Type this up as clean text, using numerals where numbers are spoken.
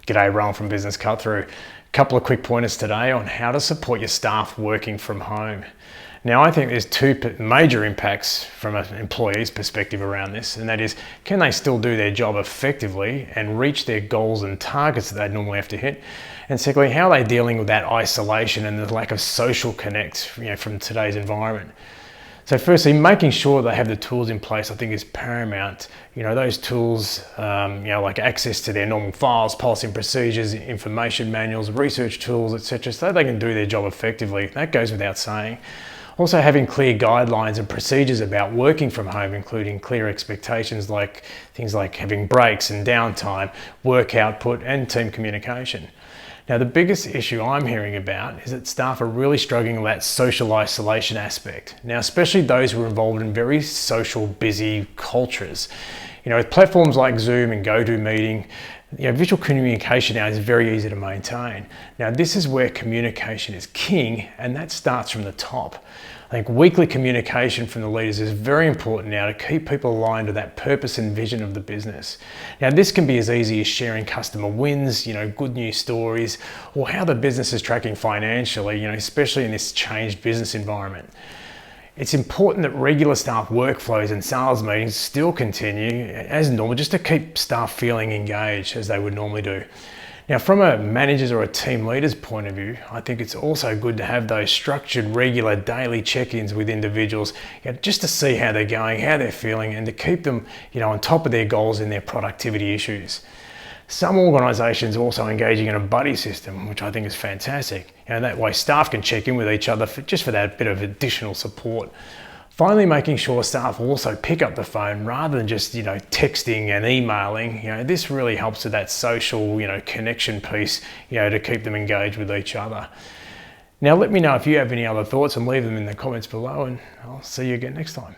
G'day, Rowan from Business Cut Through. A couple of quick pointers today on how to support your staff working from home. Now, I think there's two major impacts from an employee's perspective around this, and that is, can they still do their job effectively and reach their goals and targets that they normally have to hit? And secondly, how are they dealing with that isolation and the lack of social connect, from today's environment? So firstly, making sure they have the tools in place, I think, is paramount. Those tools, like access to their normal files, policy and procedures, information manuals, research tools, etc., so they can do their job effectively. That goes without saying. Also, having clear guidelines and procedures about working from home, including clear expectations like things like having breaks and downtime, work output, and team communication. Now, the biggest issue I'm hearing about is that staff are really struggling with that social isolation aspect. Now, especially those who are involved in very social, busy cultures. With platforms like Zoom and GoToMeeting, visual communication now is very easy to maintain. Now, this is where communication is king, and that starts from the top. I think weekly communication from the leaders is very important now to keep people aligned to that purpose and vision of the business. Now, this can be as easy as sharing customer wins, good news stories, or how the business is tracking financially, especially in this changed business environment. It's important that regular staff workflows and sales meetings still continue as normal, just to keep staff feeling engaged as they would normally do. Now, from a manager's or a team leader's point of view, I think it's also good to have those structured, regular, daily check-ins with individuals, just to see how they're going, how they're feeling, and to keep them, on top of their goals and their productivity issues. Some organisations are also engaging in a buddy system, which I think is fantastic. That way staff can check in with each other just for that bit of additional support. Finally, making sure staff also pick up the phone rather than just, texting and emailing. This really helps with that social, connection piece, to keep them engaged with each other. Now, let me know if you have any other thoughts and leave them in the comments below, and I'll see you again next time.